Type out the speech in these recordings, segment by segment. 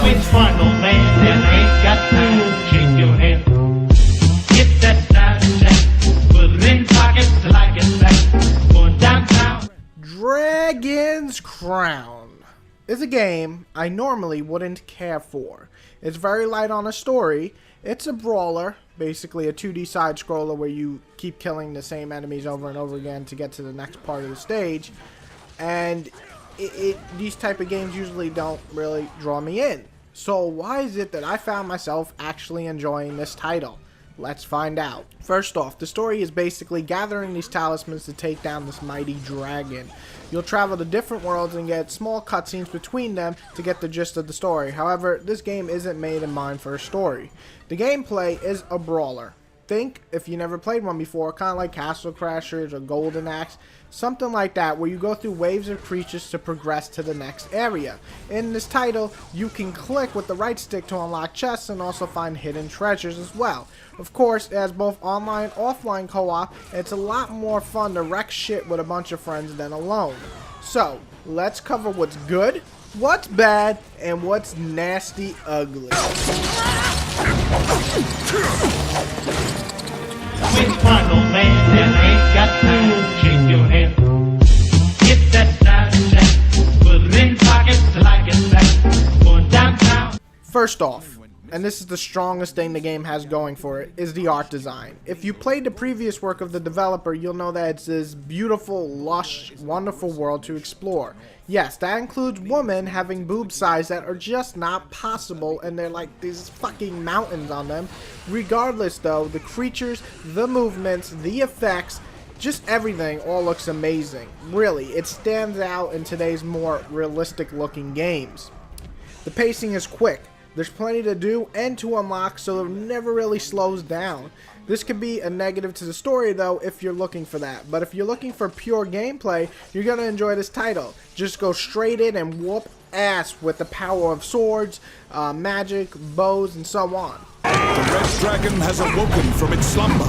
Which one, old man, that ain't got time? Shake your head. Get that side check. Put it in pockets like it's back. Going downtown. Dragon's Crown is a game I normally wouldn't care for. It's very light on a story. It's a brawler, basically a 2D side scroller where you keep killing the same enemies over and over again to get to the next part of the stage. And these type of games usually don't really draw me in. So why is it that I found myself actually enjoying this title? Let's find out. First off, the story is basically gathering these talismans to take down this mighty dragon. You'll travel to different worlds and get small cutscenes between them to get the gist of the story. However, this game isn't made in mind for a story. The gameplay is a brawler. Think, if you never played one before, kind of like Castle Crashers or Golden Axe, something like that, where you go through waves of creatures to progress to the next area. In this title, you can click with the right stick to unlock chests and also find hidden treasures as well. Of course, it has both online and offline co-op, and it's a lot more fun to wreck shit with a bunch of friends than alone. So, let's cover what's good, what's bad, and what's nasty ugly. Which one, old man, that ain't got time? Shake your head. Get that side check. Put it in pockets like it's back. Going downtown. First off, and this is the strongest thing the game has going for it, is the art design. If you played the previous work of the developer, you'll know that it's this beautiful, lush, wonderful world to explore. Yes, that includes women having boob size that are just not possible, and they're like these fucking mountains on them. Regardless though, the creatures, the movements, the effects, just everything all looks amazing. Really, it stands out in today's more realistic looking games. The pacing is quick. There's plenty to do and to unlock, so it never really slows down. This could be a negative to the story though if you're looking for that, but if you're looking for pure gameplay, you're gonna enjoy this title. Just go straight in and whoop ass with the power of swords, magic, bows, and so on. The red dragon has awoken from its slumber.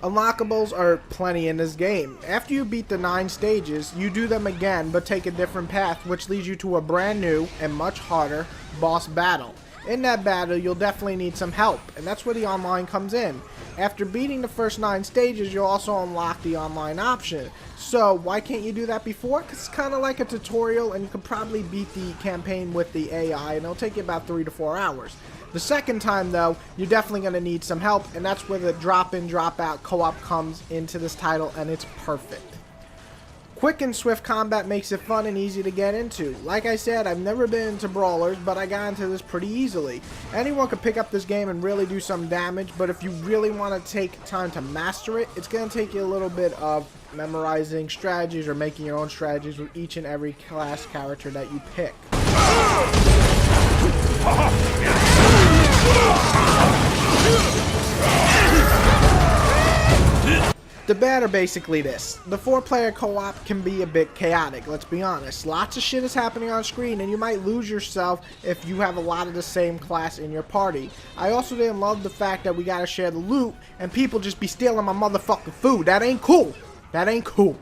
Unlockables are plenty in this game. After you beat the 9 stages, you do them again but take a different path, which leads you to a brand new and much harder boss battle. In that battle, you'll definitely need some help, and that's where the online comes in. After beating the first 9 stages, you'll also unlock the online option. So why can't you do that before? Because it's kind of like a tutorial, and you could probably beat the campaign with the AI, and it'll take you about 3 to 4 hours. The second time though, you're definitely going to need some help, and that's where the drop-in, drop-out co-op comes into this title, and it's perfect. Quick and swift combat makes it fun and easy to get into. Like I said, I've never been into brawlers, but I got into this pretty easily. Anyone could pick up this game and really do some damage, but if you really want to take time to master it, it's going to take you a little bit of memorizing strategies or making your own strategies with each and every class character that you pick. The bad are basically this. The 4-player co-op can be a bit chaotic, let's be honest. Lots of shit is happening on screen and you might lose yourself if you have a lot of the same class in your party. I also didn't love the fact that we gotta share the loot and people just be stealing my motherfucking food. That ain't cool. That ain't cool.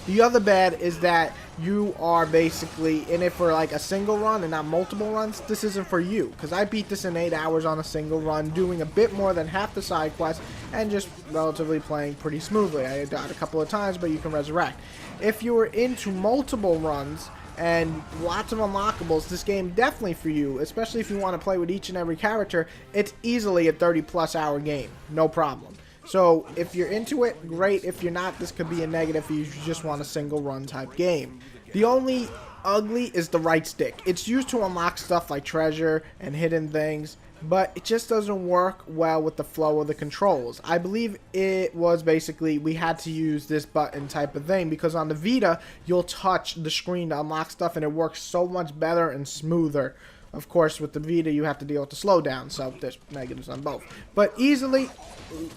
The other bad is that you are basically in it for like a single run and not multiple runs. This isn't for you, because I beat this in 8 hours on a single run, doing a bit more than half the side quests and just relatively playing pretty smoothly. I died a couple of times, but you can resurrect. If you were into multiple runs and lots of unlockables, this game definitely for you, especially if you want to play with each and every character. It's easily a 30+ hour game, no problem. So if you're into it, great. If you're not, this could be a negative if you just want a single run type game. The only ugly is the right stick. It's used to unlock stuff like treasure and hidden things, but it just doesn't work well with the flow of the controls. I believe it was basically we had to use this button type of thing, because on the Vita you'll touch the screen to unlock stuff and it works so much better and smoother. Of course, with the Vita, you have to deal with the slowdown, so there's negatives on both. But easily,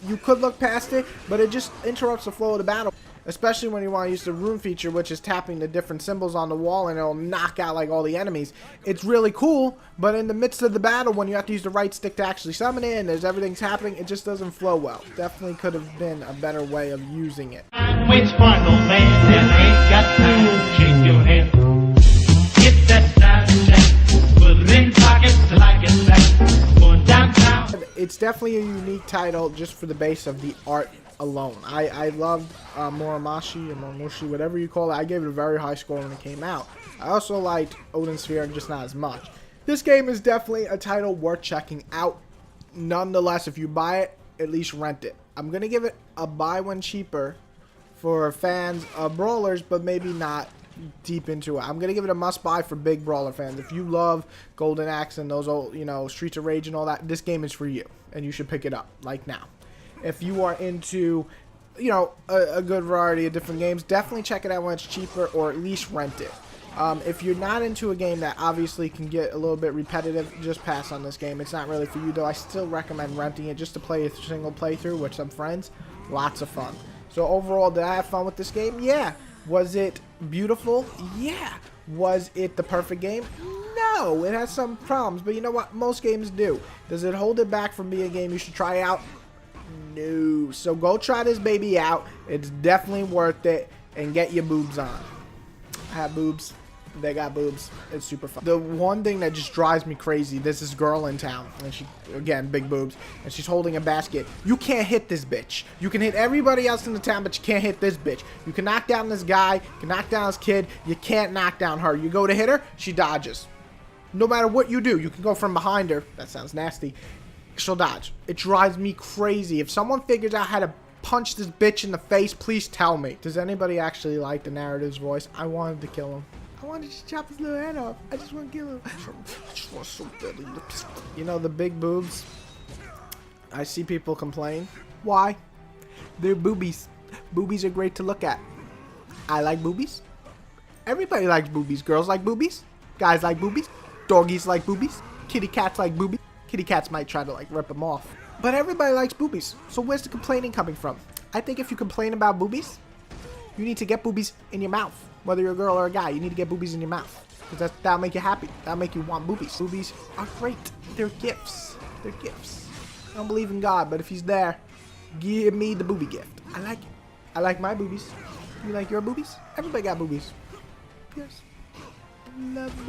you could look past it, but it just interrupts the flow of the battle. Especially when you want to use the rune feature, which is tapping the different symbols on the wall and it'll knock out like all the enemies. It's really cool, but in the midst of the battle, when you have to use the right stick to actually summon it and there's everything's happening, it just doesn't flow well. Definitely could have been a better way of using it. Which one, old man, that ain't got time? Shake your definitely a unique title just for the base of the art alone. I loved Moromashi, whatever you call it. I gave it a very high score when it came out. I also liked Odin Sphere, just not as much. This game is definitely a title worth checking out. Nonetheless, if you buy it, at least rent it. I'm going to give it a buy when cheaper for fans of brawlers, but maybe not deep into it. I'm going to give it a must buy for big brawler fans. If you love Golden Axe and those old, Streets of Rage and all that, this game is for you, and you should pick it up, like now. If you are into, a good variety of different games, definitely check it out when it's cheaper, or at least rent it. If you're not into a game that obviously can get a little bit repetitive, just pass on this game. It's not really for you, though. I still recommend renting it just to play a single playthrough with some friends. Lots of fun. So overall, did I have fun with this game? Yeah. Was it beautiful? Yeah. Was it the perfect game? No. It has some problems, but you know what? Most games do. Does it hold it back from being a game you should try out? No. So go try this baby out. It's definitely worth it, and get your boobs on. I have boobs. They got boobs. It's super fun. The one thing that just drives me crazy, there's this girl in town, and she, again, big boobs, and she's holding a basket. You can't hit this bitch. You can hit everybody else in the town, but you can't hit this bitch. You can knock down this guy, you can knock down this kid, you can't knock down her. You go to hit her, she dodges. No matter what you do, you can go from behind her. That sounds nasty. She'll dodge. It drives me crazy. If someone figures out how to punch this bitch in the face, please tell me. Does anybody actually like the narrative's voice? I wanted to kill him. I wanted to chop his little head off. I just want to kill him. I just want so badly. The big boobs. I see people complain. Why? They're boobies. Boobies are great to look at. I like boobies. Everybody likes boobies. Girls like boobies. Guys like boobies. Doggies like boobies. Kitty cats like boobies. Kitty cats might try to rip them off. But everybody likes boobies. So where's the complaining coming from? I think if you complain about boobies, you need to get boobies in your mouth. Whether you're a girl or a guy, you need to get boobies in your mouth. Because that'll make you happy. That'll make you want boobies. Boobies are great. They're gifts. They're gifts. I don't believe in God, but if he's there, give me the booby gift. I like it. I like my boobies. You like your boobies? Everybody got boobies. Yes. Love boobies.